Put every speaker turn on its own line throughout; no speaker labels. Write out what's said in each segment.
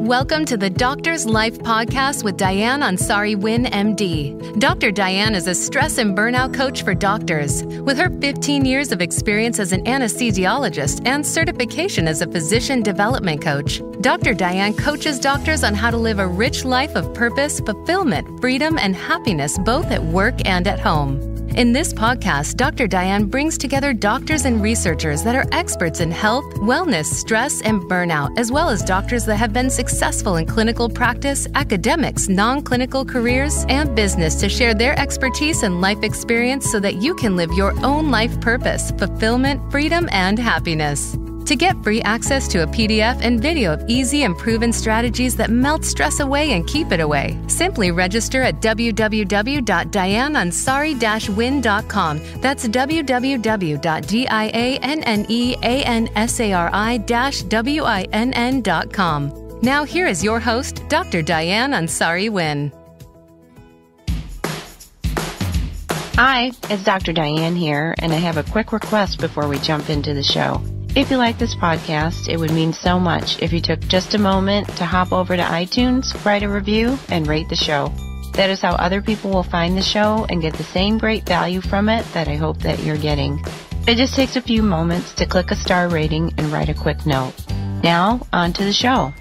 Welcome to the Doctor's Life podcast with Dianne Ansari-Winn, MD. Dr. Dianne is a stress and burnout coach for doctors. With her 15 years of experience as an anesthesiologist and certification as a physician development coach, Dr. Dianne coaches doctors on how to live a rich life of purpose, fulfillment, freedom, and happiness both at work and at home. In this podcast, Dr. Dianne brings together doctors and researchers that are experts in health, wellness, stress, and burnout, as well as doctors that have been successful in clinical practice, academics, non-clinical careers, and business to share their expertise and life experience so that you can live your own life purpose, fulfillment, freedom, and happiness. To get free access to a PDF and video of easy and proven strategies that melt stress away and keep it away, simply register at www.dianneansari-winn.com. That's www.dianneansari-winn.com. Now here is your host, Dr. Dianne Ansari-Winn.
Hi, it's Dr. Dianne here, and I have a quick request before we jump into the show. If you like this podcast, it would mean so much if you took just a moment to hop over to iTunes, write a review, and rate the show. That is how other people will find the show and get the same great value from it that I hope that you're getting. It just takes a few moments to click a star rating and write a quick note. Now, on to the show.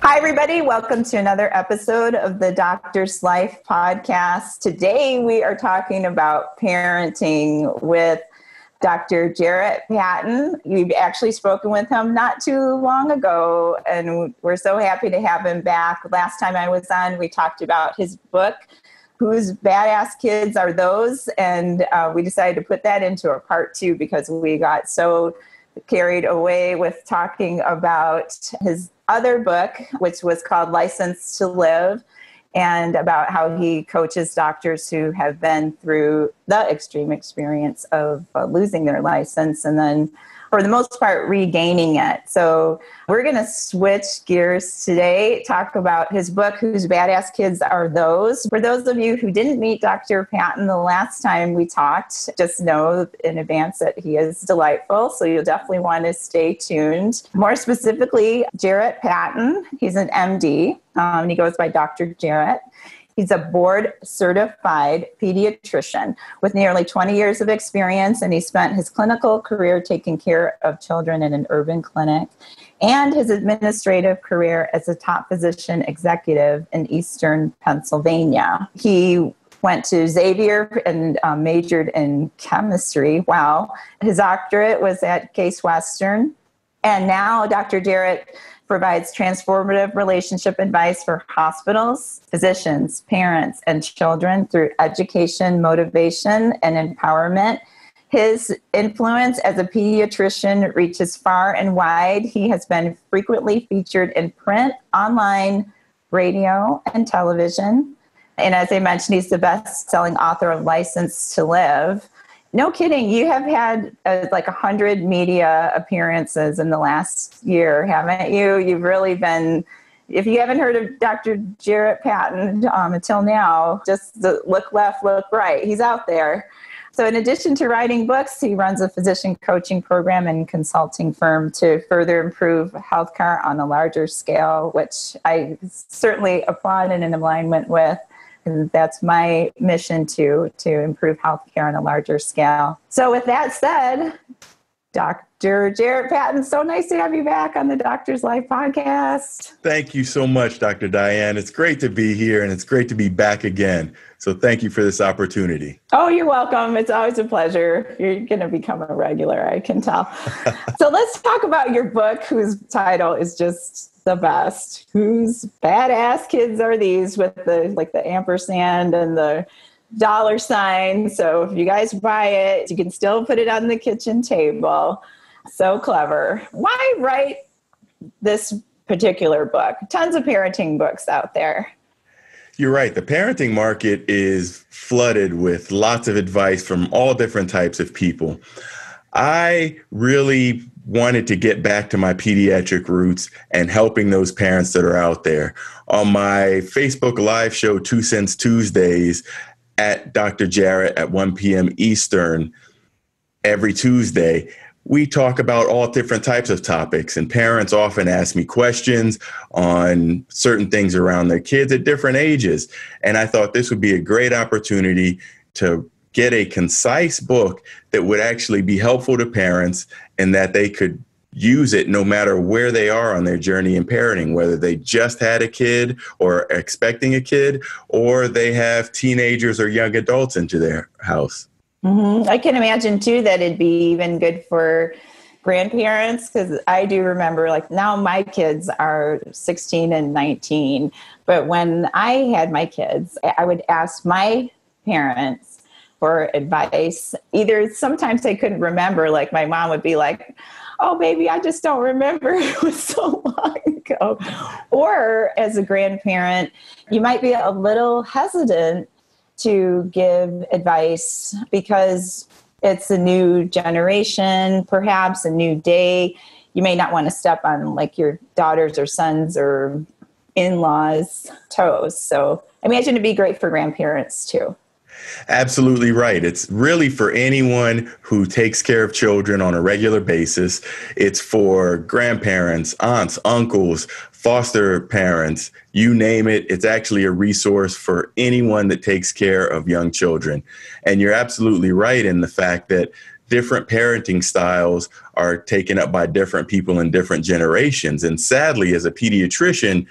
Hi, everybody. Welcome to another episode of the Doctor's Life podcast. Today, we are talking about parenting with Dr. Jarret Patton. We've actually spoken with him not too long ago, and we're so happy to have him back. Last time I was on, we talked about his book, Whose Badass Kids Are Those? And we decided to put that into a part two because we got so carried away with talking about his other book, which was called License to Live, and about how he coaches doctors who have been through the extreme experience of losing their license and then, for the most part, regaining it. So we're going to switch gears today, talk about his book, Whose Badass Kids Are Those? For those of you who didn't meet Dr. Patton the last time we talked, just know in advance that he is delightful, so you'll definitely want to stay tuned. More specifically, Jarret Patton, he's an MD, and he goes by Dr. Jarret. He's a board-certified pediatrician with nearly 20 years of experience, and he spent his clinical career taking care of children in an urban clinic and his administrative career as a top physician executive in Eastern Pennsylvania. He went to Xavier and majored in chemistry. Wow. His doctorate was at Case Western. And now Dr. Jarret provides transformative relationship advice for hospitals, physicians, parents, and children through education, motivation, and empowerment. His influence as a pediatrician reaches far and wide. He has been frequently featured in print, online, radio, and television. And as I mentioned, he's the best-selling author of License to Live. No kidding. You have had like 100 media appearances in the last year, haven't you? You've really been, if you haven't heard of Dr. Jarret Patton until now, just look left, look right. He's out there. So in addition to writing books, he runs a physician coaching program and consulting firm to further improve healthcare on a larger scale, which I certainly applaud and in alignment with. And that's my mission to improve healthcare on a larger scale. So with that said, Dr. Jarret Patton, so nice to have you back on the Doctor's Life podcast.
Thank you so much, Dr. Dianne. It's great to be here, and it's great to be back again. So thank you for this opportunity.
Oh, you're welcome. It's always a pleasure. You're going to become a regular, I can tell. So let's talk about your book, whose title is just the best. Whose badass kids are these, with the ampersand and the dollar sign. So if you guys buy it, you can still put it on the kitchen table. So clever. Why write this particular book? Tons of parenting books out there.
You're right. The parenting market is flooded with lots of advice from all different types of people. I really wanted to get back to my pediatric roots and helping those parents that are out there. On my Facebook live show, 2 Cents Tuesdays, at Dr. Jarret at 1 p.m. Eastern every Tuesday, we talk about all different types of topics, and parents often ask me questions on certain things around their kids at different ages. And I thought this would be a great opportunity to get a concise book that would actually be helpful to parents and that they could use it no matter where they are on their journey in parenting, whether they just had a kid or expecting a kid, or they have teenagers or young adults into their house.
Mm-hmm. I can imagine too that it'd be even good for grandparents, because I do remember, like, now my kids are 16 and 19, but when I had my kids, I would ask my parents for advice. Either sometimes they couldn't remember, like my mom would be like, "Oh, baby, I just don't remember. It was so long ago." Or as a grandparent, you might be a little hesitant to give advice because it's a new generation, perhaps a new day. You may not want to step on like your daughters or sons or in-laws' toes. So I imagine it'd be great for grandparents too.
Absolutely right. It's really for anyone who takes care of children on a regular basis. It's for grandparents, aunts, uncles, foster parents, you name it. It's actually a resource for anyone that takes care of young children. And you're absolutely right in the fact that different parenting styles are taken up by different people in different generations. And sadly, as a pediatrician,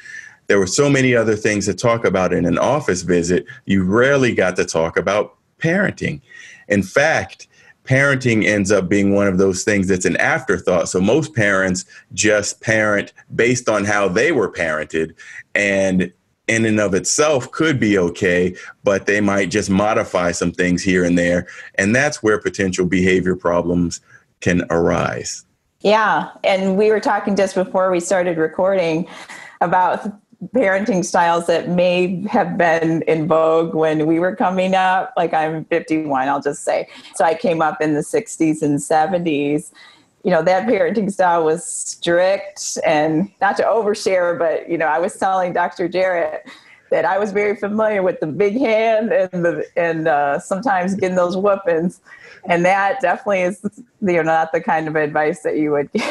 there were so many other things to talk about in an office visit. You rarely got to talk about parenting. In fact, parenting ends up being one of those things that's an afterthought. So most parents just parent based on how they were parented, and in and of itself could be okay, but they might just modify some things here and there. And that's where potential behavior problems can arise.
Yeah. And we were talking just before we started recording about parenting styles that may have been in vogue when we were coming up. Like, I'm 51, I'll just say. So I came up in the 60s and 70s. You know, that parenting style was strict, and not to overshare, but, you know, I was telling Dr. Jarret that I was very familiar with the big hand and sometimes getting those whoopings. And that definitely is, you know, not the kind of advice that you would give.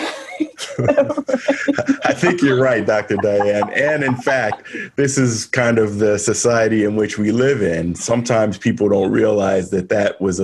I think you're right, Dr. Dianne. And in fact, this is kind of the society in which we live in. Sometimes people don't realize that that was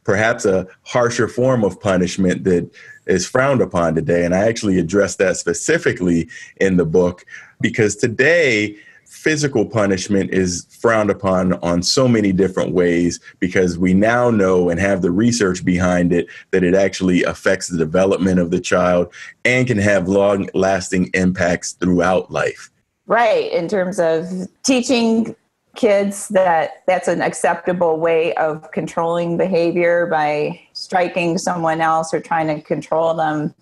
perhaps a harsher form of punishment that is frowned upon today. And I actually addressed that specifically in the book, because today physical punishment is frowned upon on so many different ways, because we now know and have the research behind it that it actually affects the development of the child and can have long-lasting impacts throughout life.
Right. In terms of teaching kids that that's an acceptable way of controlling behavior by striking someone else or trying to control them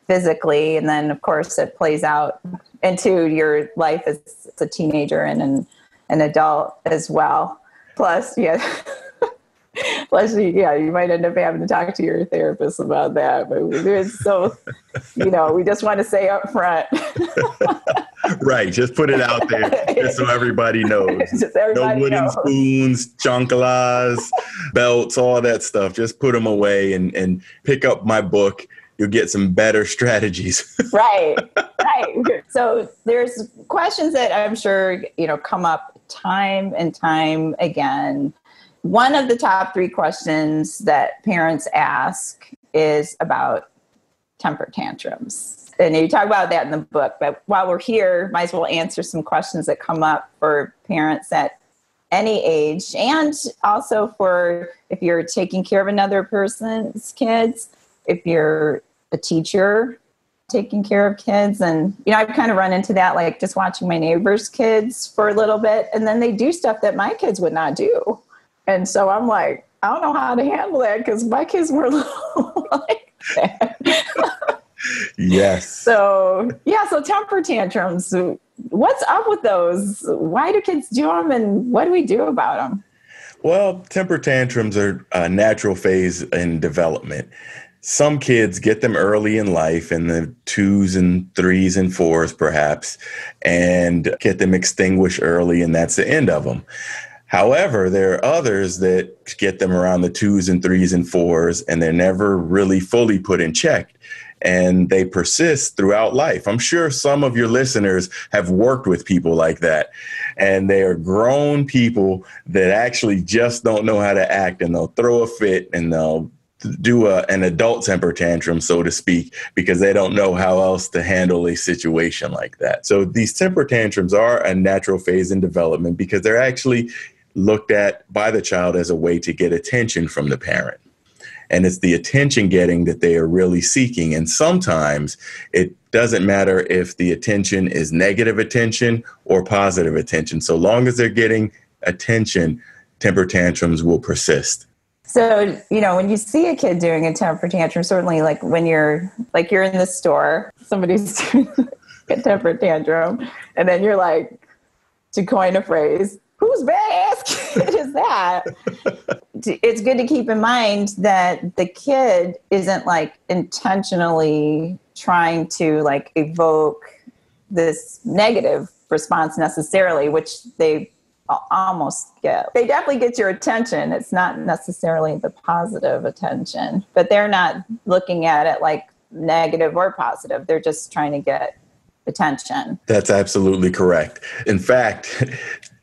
physically. And then, of course, it plays out into your life as a teenager and an adult as well. Plus, you might end up having to talk to your therapist about that. But we just want to say up front.
Right. Just put it out there just so everybody knows. No wooden spoons, chanclas, belts, all that stuff. Just put them away and pick up my book. You'll get some better strategies. Right.
So there's questions that I'm sure, come up time and time again. One of the top 3 questions that parents ask is about temper tantrums. And you talk about that in the book, but while we're here, might as well answer some questions that come up for parents at any age, and also for if you're taking care of another person's kids, if you're a teacher taking care of kids. And, I've kind of run into that, like just watching my neighbor's kids for a little bit, and then they do stuff that my kids would not do. And so I'm like, I don't know how to handle that because my kids were a little like that.
Yes.
So temper tantrums, what's up with those? Why do kids do them, and what do we do about them?
Well, temper tantrums are a natural phase in development. Some kids get them early in life, in the 2s and 3s and 4s perhaps, and get them extinguished early, and that's the end of them. However, there are others that get them around the 2s and 3s and 4s, and they're never really fully put in check. And they persist throughout life. I'm sure some of your listeners have worked with people like that. And they are grown people that actually just don't know how to act, and they'll throw a fit and they'll do an adult temper tantrum, so to speak, because they don't know how else to handle a situation like that. So these temper tantrums are a natural phase in development because they're actually looked at by the child as a way to get attention from the parent. And it's the attention getting that they are really seeking. And sometimes it doesn't matter if the attention is negative attention or positive attention. So long as they're getting attention, temper tantrums will persist.
So, when you see a kid doing a temper tantrum, certainly like when you're in the store, somebody's doing a temper tantrum, and then you're like, to coin a phrase, whose basket is that? It's good to keep in mind that the kid isn't like intentionally trying to like evoke this negative response necessarily, which they almost get. They definitely get your attention. It's not necessarily the positive attention, but they're not looking at it like negative or positive. They're just trying to get attention.
That's absolutely correct. In fact,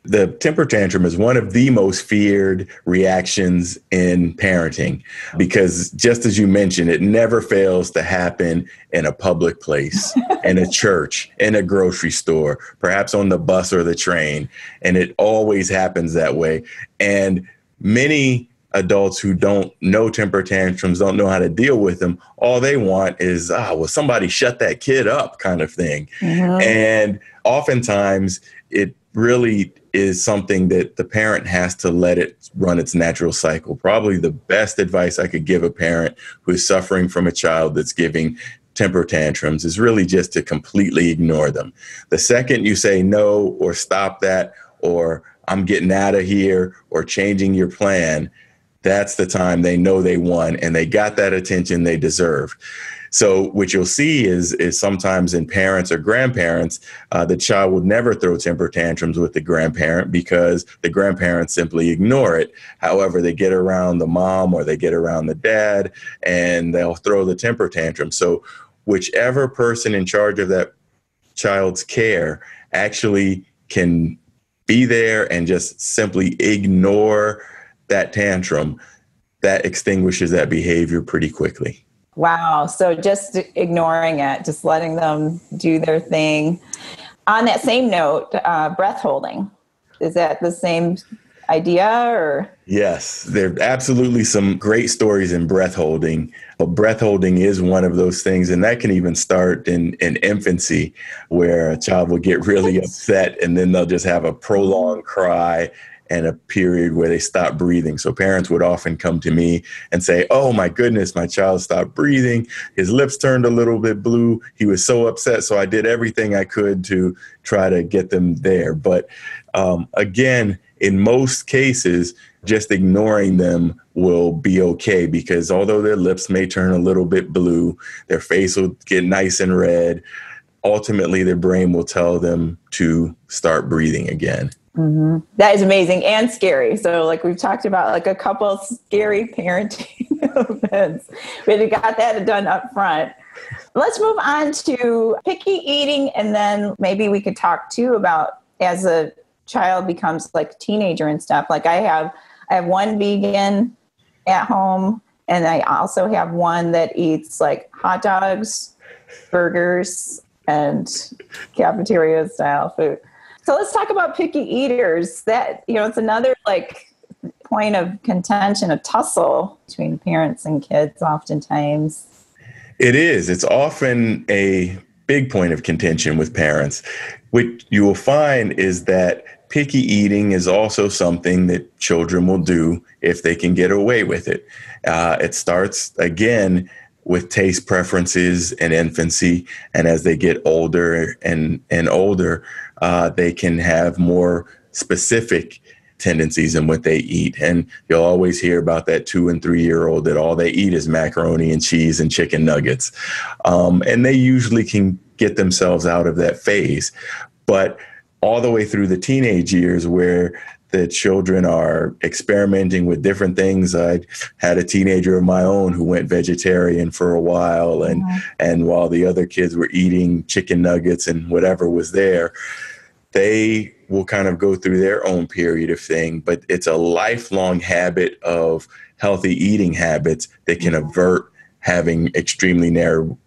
the temper tantrum is one of the most feared reactions in parenting because, just as you mentioned, it never fails to happen in a public place, in a church, in a grocery store, perhaps on the bus or the train. And it always happens that way. And many adults who don't know temper tantrums, don't know how to deal with them, all they want is, will somebody shut that kid up kind of thing. Mm-hmm. And oftentimes it really is something that the parent has to let it run its natural cycle. Probably the best advice I could give a parent who is suffering from a child that's giving temper tantrums is really just to completely ignore them. The second you say no, or stop that, or I'm getting out of here, or changing your plan, that's the time they know they won and they got that attention they deserved. So what you'll see is sometimes in parents or grandparents, the child will never throw temper tantrums with the grandparent because the grandparents simply ignore it. However, they get around the mom or they get around the dad and they'll throw the temper tantrum. So whichever person in charge of that child's care actually can be there and just simply ignore that tantrum, that extinguishes that behavior pretty quickly.
Wow. So just ignoring it, just letting them do their thing. On that same note, breath holding. Is that the same idea or?
Yes, there are absolutely some great stories in breath holding. But breath holding is one of those things, and that can even start in infancy where a child will get really upset and then they'll just have a prolonged cry and a period where they stop breathing. So parents would often come to me and say, oh my goodness, my child stopped breathing. His lips turned a little bit blue. He was so upset. So I did everything I could to try to get them there. But again, in most cases, just ignoring them will be okay because although their lips may turn a little bit blue, their face will get nice and red. Ultimately, their brain will tell them to start breathing again.
Mm-hmm. That is amazing and scary. So like we've talked about like a couple of scary parenting events. We got that done up front. Let's move on to picky eating. And then maybe we could talk too about as a child becomes like a teenager and stuff. Like I have one vegan at home and I also have one that eats like hot dogs, burgers, and cafeteria style food. So let's talk about picky eaters. That, it's another like point of contention, a tussle between parents and kids oftentimes.
It is. It's often a big point of contention with parents. What you will find is that picky eating is also something that children will do if they can get away with it. It starts, again, with taste preferences in infancy. And as they get older and older, they can have more specific tendencies in what they eat. And you'll always hear about that 2 and 3 year old that all they eat is macaroni and cheese and chicken nuggets. And they usually can get themselves out of that phase. But all the way through the teenage years where that children are experimenting with different things. I had a teenager of my own who went vegetarian for a while, and while the other kids were eating chicken nuggets and whatever was there, they will kind of go through their own period of thing. But it's a lifelong habit of healthy eating habits that can avert having extremely narrow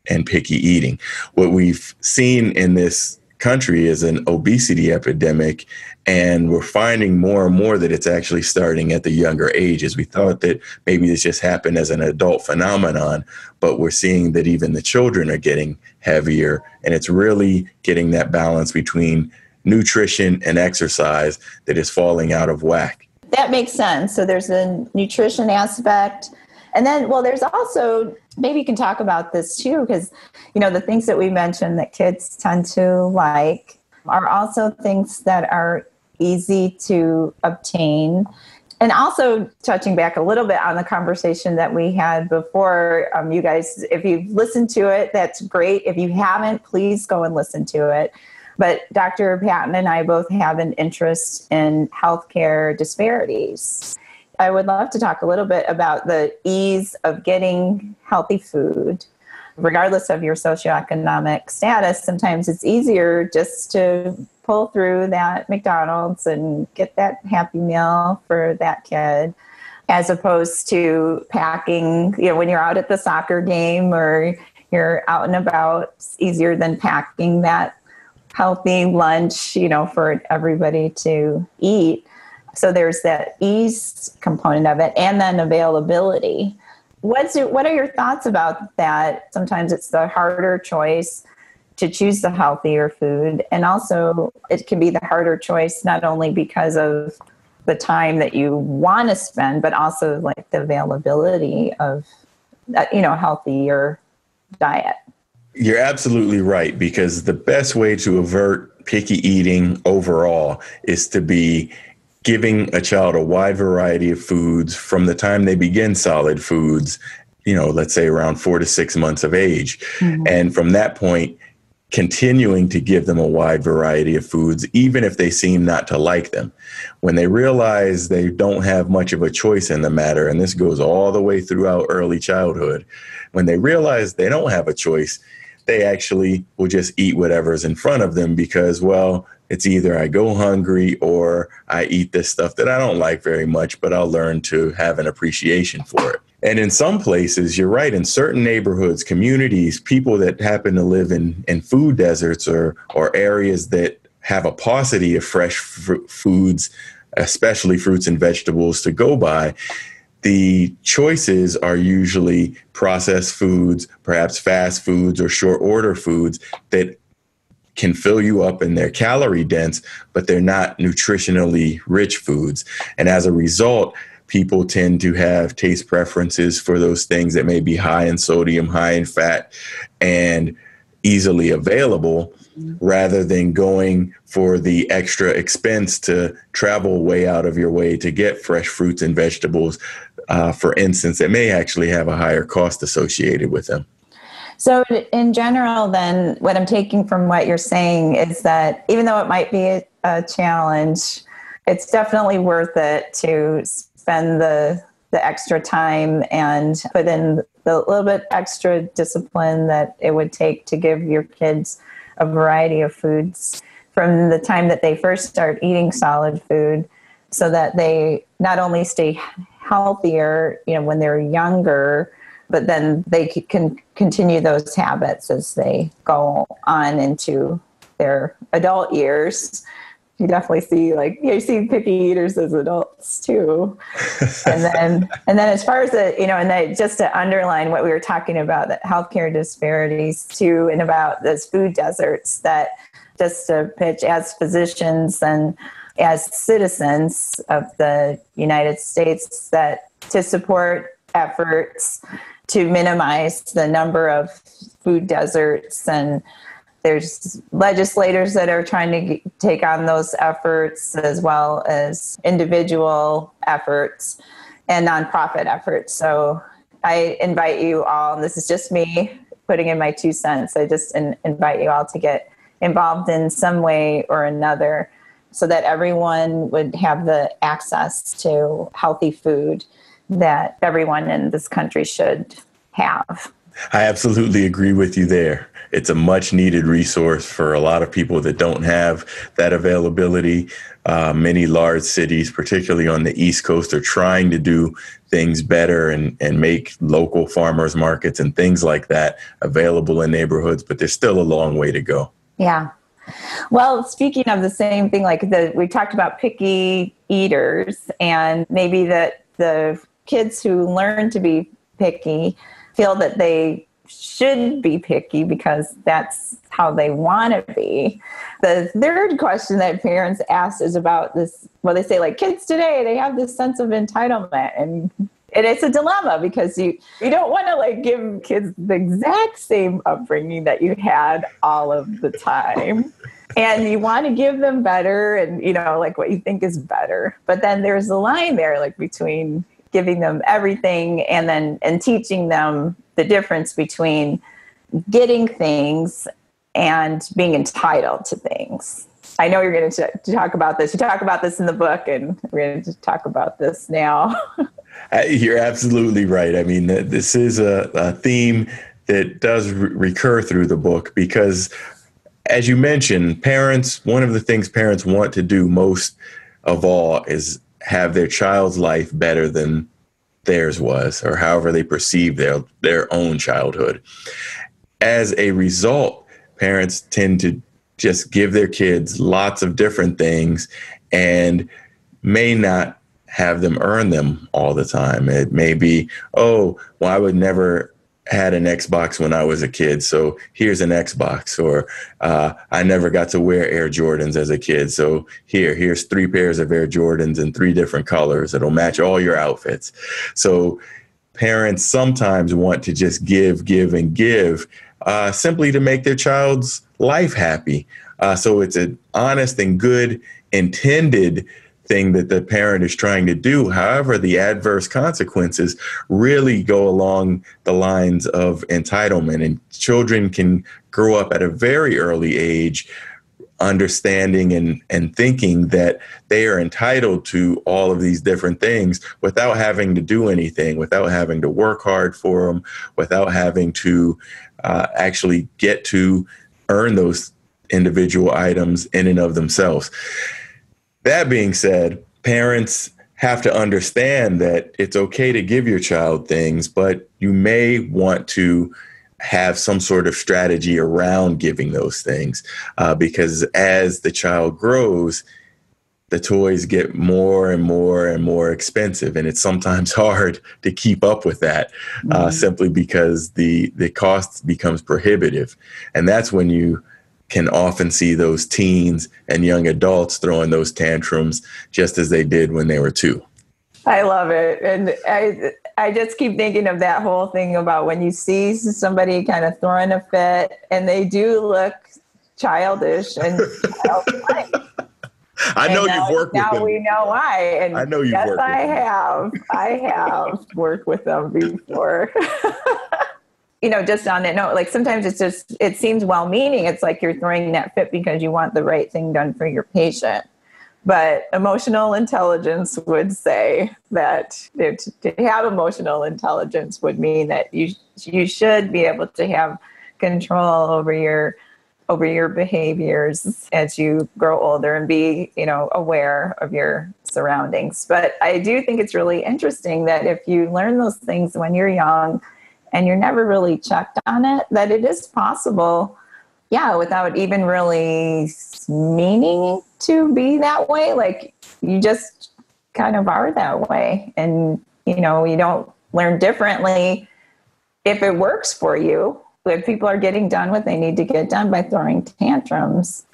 and picky eating. What we've seen in this country is an obesity epidemic, and we're finding more and more that it's actually starting at the younger ages. We thought that maybe this just happened as an adult phenomenon, but we're seeing that even the children are getting heavier, and it's really getting that balance between nutrition and exercise that is falling out of whack.
That makes sense. So there's a nutrition aspect. And then, well, there's also, maybe you can talk about this too, because, the things that we mentioned that kids tend to like are also things that are easy to obtain. And also touching back a little bit on the conversation that we had before, you guys, if you've listened to it, that's great. If you haven't, please go and listen to it. But Dr. Patton and I both have an interest in healthcare disparities. I would love to talk a little bit about the ease of getting healthy food. Regardless of your socioeconomic status, sometimes it's easier just to pull through that McDonald's and get that Happy Meal for that kid, as opposed to packing, when you're out at the soccer game or you're out and about, it's easier than packing that healthy lunch, for everybody to eat. So there's that ease component of it, and then availability. What are your thoughts about that? Sometimes it's the harder choice to choose the healthier food, and also it can be the harder choice not only because of the time that you want to spend, but also like the availability of healthier diet.
You're absolutely right, because the best way to avert picky eating overall is to be giving a child a wide variety of foods from the time they begin solid foods, let's say around 4 to 6 months of age. Mm-hmm. And from that point, continuing to give them a wide variety of foods, even if they seem not to like them. When they realize they don't have much of a choice in the matter, and this goes all the way throughout early childhood, when they realize they don't have a choice, they actually will just eat whatever's in front of them because, well, it's either I go hungry or I eat this stuff that I don't like very much, but I'll learn to have an appreciation for it. And in some places, you're right, in certain neighborhoods, communities, people that happen to live in food deserts or areas that have a paucity of fresh foods, especially fruits and vegetables, to go by, the choices are usually processed foods, perhaps fast foods or short order foods that can fill you up and they're calorie dense, but they're not nutritionally rich foods. And as a result, people tend to have taste preferences for those things that may be high in sodium, high in fat, and easily available, rather than going for the extra expense to travel way out of your way to get fresh fruits and vegetables, for instance, that may actually have a higher cost associated with them.
So in general, then, what I'm taking from what you're saying is that even though it might be a challenge, it's definitely worth it to spend the extra time and put in the little bit extra discipline that it would take to give your kids a variety of foods from the time that they first start eating solid food, so that they not only stay healthier, when they're younger, but then they can continue those habits as they go on into their adult years. You definitely see, you see picky eaters as adults too. and then as far as just to underline what we were talking about, the healthcare disparities too, and about those food deserts, that just to pitch as physicians and as citizens of the United States, that to support efforts to minimize the number of food deserts, and there's legislators that are trying to take on those efforts, as well as individual efforts and nonprofit efforts. So I invite you all, and this is just me putting in my 2 cents, I just invite you all to get involved in some way or another so that everyone would have the access to healthy food that everyone in this country should have.
I absolutely agree with you there. It's a much needed resource for a lot of people that don't have that availability. Many large cities, particularly on the East Coast, are trying to do things better and make local farmers markets and things like that available in neighborhoods, but there's still a long way to go.
Yeah. Well, speaking of the same thing, like we talked about picky eaters, and maybe that the kids who learn to be picky feel that they should be picky because that's how they want to be. The third question that parents ask is about this. Well, they say, like, kids today, they have this sense of entitlement, and it's a dilemma because you don't want to like give kids the exact same upbringing that you had all of the time. And you want to give them better and, like what you think is better. But then there's a line there, like between giving them everything and teaching them the difference between getting things and being entitled to things. I know you're going to talk about this. You talk about this in the book, and we're going to talk about this now.
You're absolutely right. I mean, this is a theme that does recur through the book because, as you mentioned, one of the things parents want to do most of all is have their child's life better than theirs was, or however they perceive their own childhood. As a result, parents tend to just give their kids lots of different things and may not have them earn them all the time. It may be, I would never had an Xbox when I was a kid, so here's an Xbox. Or I never got to wear Air Jordans as a kid, so here's 3 pairs of Air Jordans in 3 different colors. It'll match all your outfits. So parents sometimes want to just give and give simply to make their child's life happy. So it's an honest and good intended thing that the parent is trying to do. However, the adverse consequences really go along the lines of entitlement, and children can grow up at a very early age understanding and thinking that they are entitled to all of these different things without having to do anything, without having to work hard for them, without having to actually get to earn those individual items in and of themselves. That being said, parents have to understand that it's okay to give your child things, but you may want to have some sort of strategy around giving those things because as the child grows, the toys get more and more and more expensive. And it's sometimes hard to keep up with that simply because the cost becomes prohibitive. And that's when you can often see those teens and young adults throwing those tantrums just as they did when they were 2.
I love it. And I just keep thinking of that whole thing about when you see somebody kind of throwing a fit and they do look childish and childlike.
I know you've worked with them.
Now we know why. And
I know you've worked with them.
I have worked with them before. Just on that note, like sometimes it seems well-meaning. It's like you're throwing that fit because you want the right thing done for your patient. But emotional intelligence would say that to have emotional intelligence would mean that you should be able to have control over your behaviors as you grow older and be, aware of your surroundings. But I do think it's really interesting that if you learn those things when you're young and you're never really checked on it, that it is possible, without even really meaning to be that way. Like you just kind of are that way. And, you don't learn differently if it works for you. If people are getting done what they need to get done by throwing tantrums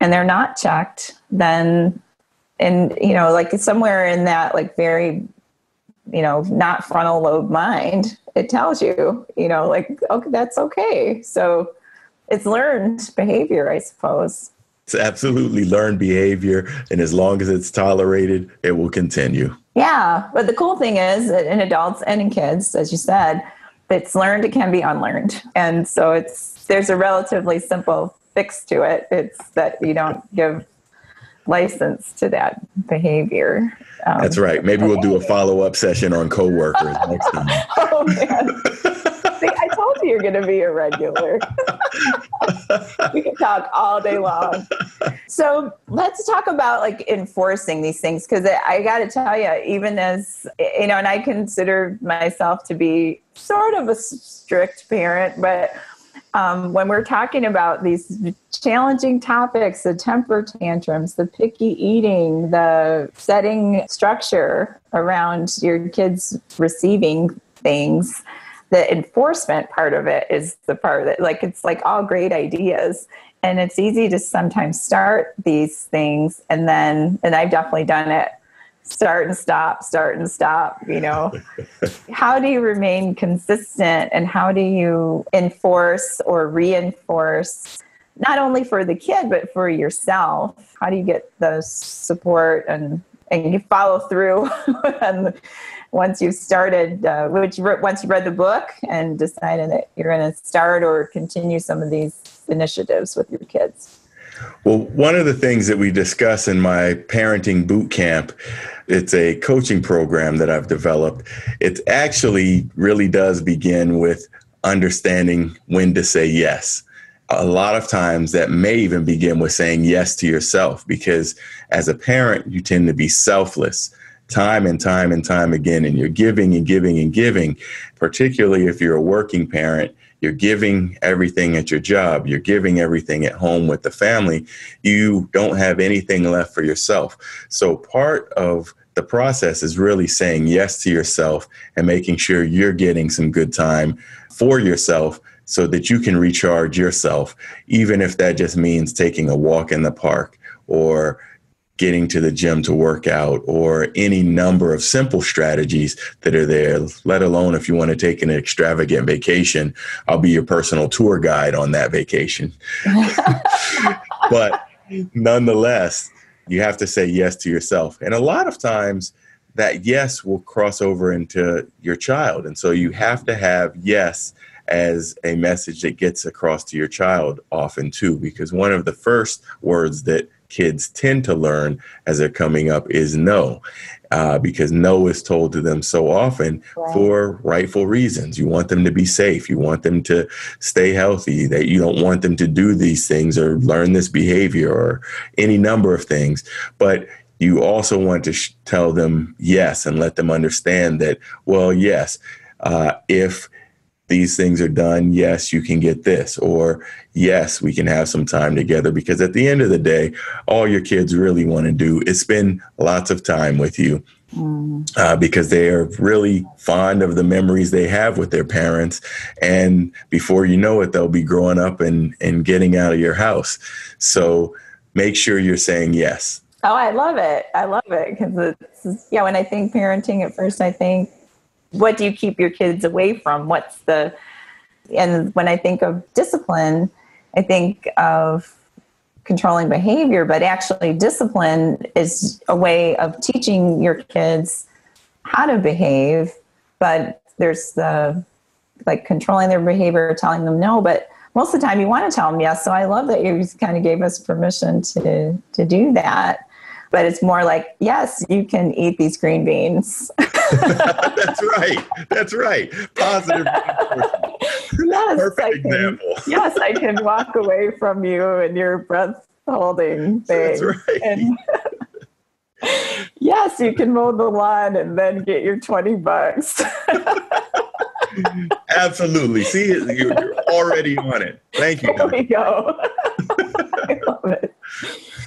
and they're not checked, then, like somewhere in that, like very, not frontal lobe mind, it tells you, okay, that's okay. So it's learned behavior, I suppose.
It's absolutely learned behavior. And as long as it's tolerated, it will continue.
Yeah. But the cool thing is that in adults and in kids, as you said, it's learned, it can be unlearned. And so there's a relatively simple fix to it. It's that you don't give license to that behavior.
That's right. Maybe we'll do a follow-up session on coworkers next time.
Oh, man. See, I told you you're going to be a regular. We can talk all day long. So let's talk about like enforcing these things, because I got to tell you, even as, and I consider myself to be sort of a strict parent, but when we're talking about these challenging topics, the temper tantrums, the picky eating, the setting structure around your kids receiving things, the enforcement part of it is the part that, like, it's like all great ideas. And it's easy to sometimes start these things and I've definitely done it, start and stop. How do you remain consistent, and how do you enforce or reinforce, not only for the kid, but for yourself? How do you get the support and you follow through and once you've started, once you read the book and decided that you're going to start or continue some of these initiatives with your kids?
Well, one of the things that we discuss in my parenting boot camp, it's a coaching program that I've developed. It actually really does begin with understanding when to say yes. A lot of times that may even begin with saying yes to yourself, because as a parent, you tend to be selfless time and time and time again, and you're giving and giving and giving, particularly if you're a working parent. You're giving everything at your job. You're giving everything at home with the family. You don't have anything left for yourself. So part of the process is really saying yes to yourself and making sure you're getting some good time for yourself so that you can recharge yourself, even if that just means taking a walk in the park or getting to the gym to work out, or any number of simple strategies that are there, let alone if you want to take an extravagant vacation. I'll be your personal tour guide on that vacation. But nonetheless, you have to say yes to yourself. And a lot of times that yes will cross over into your child. And so you have to have yes as a message that gets across to your child often too, because one of the first words that kids tend to learn as they're coming up is no, because no is told to them so often for rightful reasons. You want them to be safe. You want them to stay healthy, that you don't want them to do these things or learn this behavior or any number of things. But you also want to tell them yes and let them understand that, well, yes, if these things are done, yes, you can get this, or yes, we can have some time together, because at the end of the day, all your kids really want to do is spend lots of time with you, because they are really fond of the memories they have with their parents. And before you know it, they'll be growing up and getting out of your house. So make sure you're saying yes.
Oh, I love it. Because when I think parenting at first, I think, what do you keep your kids away from? And when I think of discipline, I think of controlling behavior, but actually discipline is a way of teaching your kids how to behave. But there's the, like, controlling their behavior, telling them no, but most of the time you want to tell them yes. So I love that you kind of gave us permission to do that. But it's more like, yes, you can eat these green beans.
That's right. Positive.
Yes,
perfect example.
Yes, I can walk away from you and your breath holding thing.
That's right.
And yes, you can mow the lawn and then get your $20.
Absolutely. See, you're already on it. Thank you.
There we go. I love it.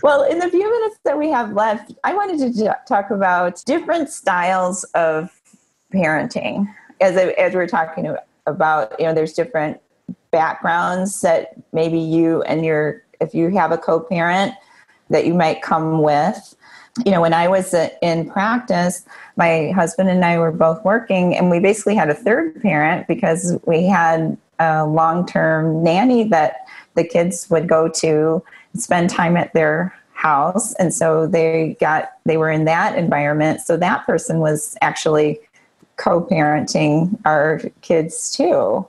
Well, in the few minutes that we have left, I wanted to talk about different styles of parenting. As we're talking about, there's different backgrounds that maybe you and if you have a co-parent that you might come with. When I was in practice, my husband and I were both working, and we basically had a third parent because we had a long-term nanny that the kids would go to spend time at their house. And so they were in that environment. So that person was actually co-parenting our kids too.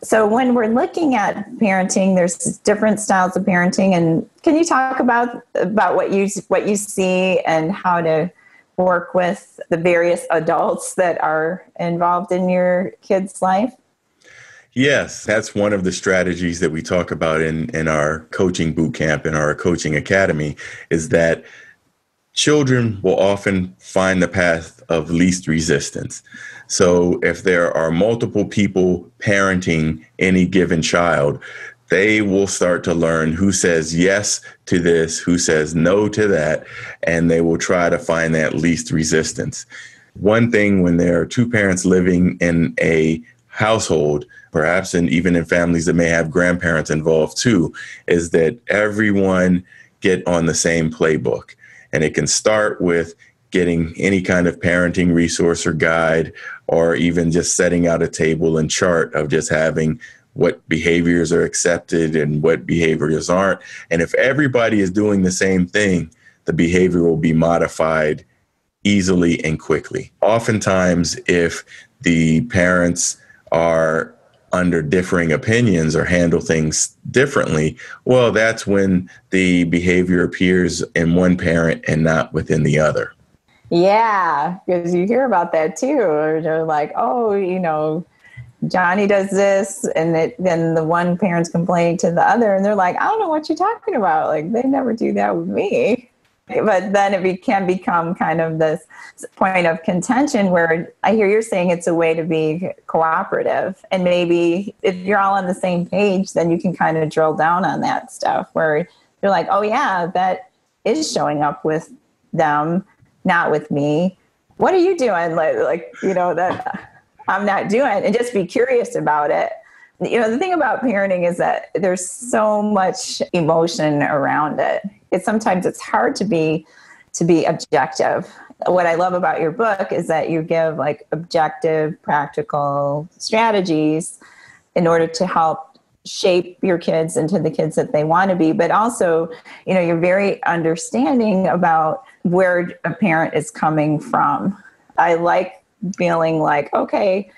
So when we're looking at parenting, there's different styles of parenting. And can you talk about what you see and how to work with the various adults that are involved in your kid's life?
Yes, that's one of the strategies that we talk about in our coaching boot camp, in our coaching academy, is that children will often find the path of least resistance. So if there are multiple people parenting any given child, they will start to learn who says yes to this, who says no to that, and they will try to find that least resistance. One thing when there are two parents living in a household, perhaps, and even in families that may have grandparents involved too, is that everyone get on the same playbook. And it can start with getting any kind of parenting resource or guide, or even just setting out a table and chart of just having what behaviors are accepted and what behaviors aren't. And if everybody is doing the same thing, the behavior will be modified easily and quickly. Oftentimes, if the parents are under differing opinions or handle things differently, well, that's when the behavior appears in one parent and not within the other.
Yeah, because you hear about that too. Or they're like, oh, Johnny does this, and then the one parent's complaining to the other, and they're like, I don't know what you're talking about. Like, they never do that with me. But then it can become kind of this point of contention where I hear you're saying it's a way to be cooperative. And maybe if you're all on the same page, then you can kind of drill down on that stuff where you're like, oh, yeah, that is showing up with them, not with me. What are you doing? That I'm not doing, and just be curious about it. The thing about parenting is that there's so much emotion around it. Sometimes it's hard to be objective. What I love about your book is that you give like objective, practical strategies in order to help shape your kids into the kids that they want to be. But also, you're very understanding about where a parent is coming from. I like feeling like, okay,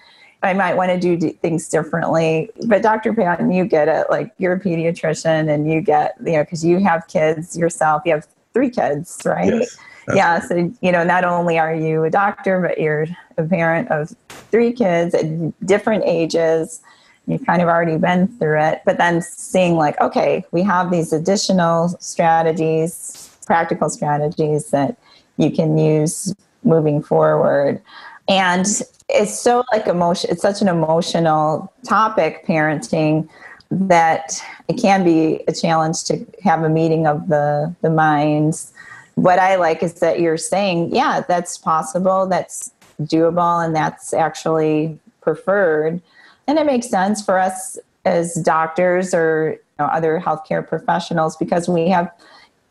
I might want to do things differently. But Dr. Patton, you get it. Like, you're a pediatrician and you get, because you have kids yourself. You have 3 kids, right?
Yes,
yeah. So, not only are you a doctor, but you're a parent of 3 kids at different ages. You've kind of already been through it. But then seeing like, okay, we have these additional strategies, practical strategies that you can use moving forward. And it's so it's such an emotional topic, parenting, that it can be a challenge to have a meeting of the minds. What I like is that you're saying, yeah, that's possible, that's doable, and that's actually preferred. And it makes sense for us as doctors or other healthcare professionals because we have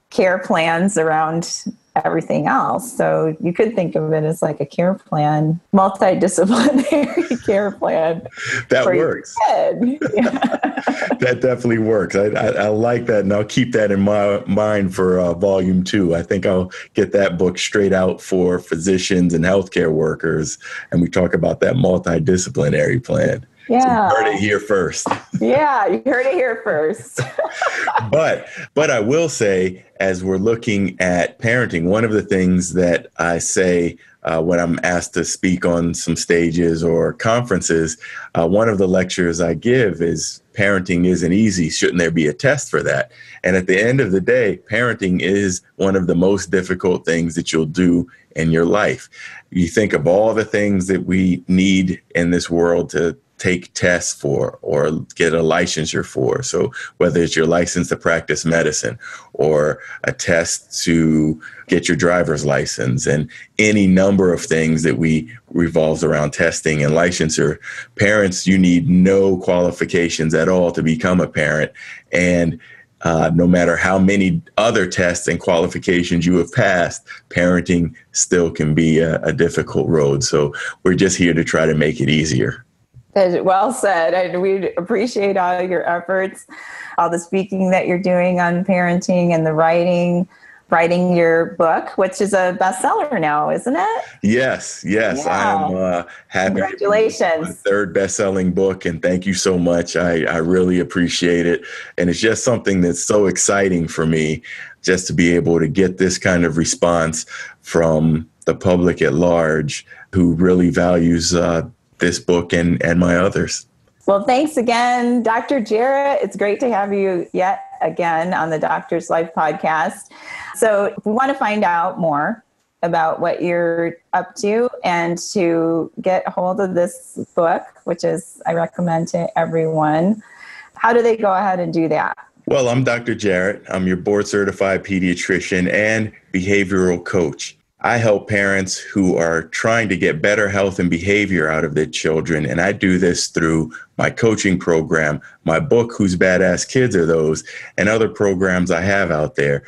care plans around everything else. So you could think of it as like a care plan, multidisciplinary care plan.
That works.
Yeah.
That definitely works. I like that, and I'll keep that in my mind for volume 2. I think I'll get that book straight out for physicians and healthcare workers, and we talk about that multidisciplinary plan.
Yeah.
So you heard it here first.
Yeah, you heard it here first.
But I will say, as we're looking at parenting, one of the things that I say when I'm asked to speak on some stages or conferences, one of the lectures I give is parenting isn't easy. Shouldn't there be a test for that? And at the end of the day, parenting is one of the most difficult things that you'll do in your life. You think of all the things that we need in this world to take tests for or get a licensure for. So whether it's your license to practice medicine or a test to get your driver's license and any number of things that revolves around testing and licensure, parents, you need no qualifications at all to become a parent. And no matter how many other tests and qualifications you have passed, parenting still can be a difficult road. So we're just here to try to make it easier.
Well said. And we appreciate all your efforts, all the speaking that you're doing on parenting and the writing. writing your book, which is a bestseller now, isn't it?
Yes. Yeah. I'm happy.
Congratulations.
My third best-selling book, and thank you so much. I really appreciate it. And it's just something that's so exciting for me, just to be able to get this kind of response from the public at large who really values this book and my others.
Well, thanks again, Dr. Jarret. It's great to have you yet again on the Doctor's Life podcast. So if we want to find out more about what you're up to and to get a hold of this book, which is I recommend to everyone, how do they go ahead and do that?
Well, I'm Dr. Jarret. I'm your board-certified pediatrician and behavioral coach. I help parents who are trying to get better health and behavior out of their children, and I do this through my coaching program, my book, Whose Badass Kids Are Those, and other programs I have out there.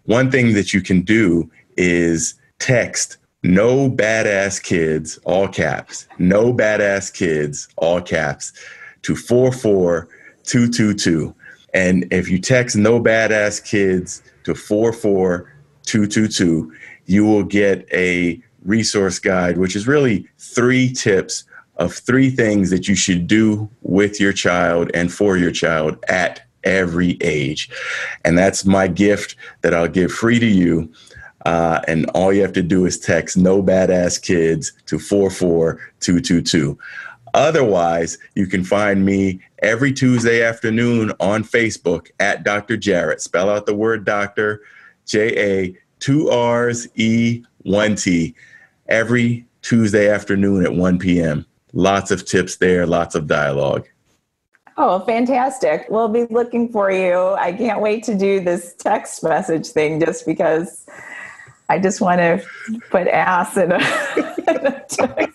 One thing that you can do is text "No Badass Kids," all caps, "No Badass Kids," all caps, to 44222. And if you text "No Badass Kids" to 44222, you will get a resource guide, which is really 3 tips of 3 things that you should do with your child and for your child at every age. And that's my gift that I'll give free to you. And all you have to do is text "No Badass Kids" to 44222. Otherwise, you can find me every Tuesday afternoon on Facebook at Dr. Jarret. Spell out the word doctor, J-A, 2 R's, E, 1 T, every Tuesday afternoon at 1 p.m. Lots of tips there, lots of dialogue.
Oh, fantastic. We'll be looking for you. I can't wait to do this text message thing just because I just want to put ass in a text.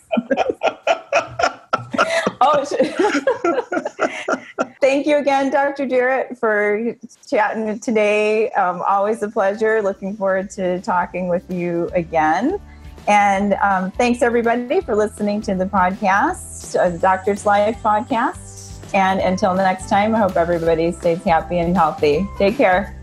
Thank you again, Dr. Jarret, for chatting today. Always a pleasure. Looking forward to talking with you again. And thanks, everybody, for listening to the podcast, the Doctor's Life podcast. And until next time, I hope everybody stays happy and healthy. Take care.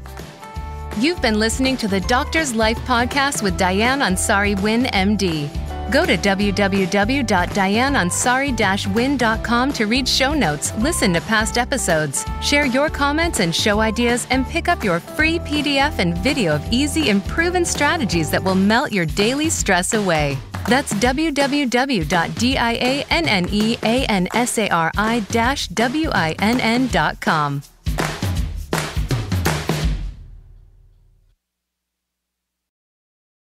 You've been listening to the Doctor's Life podcast with Dianne Ansari-Winn, MD. Go to www.dianneansari-winn.com to read show notes, listen to past episodes, share your comments and show ideas, and pick up your free PDF and video of easy and proven strategies that will melt your daily stress away. That's www.dianneansari-winn.com.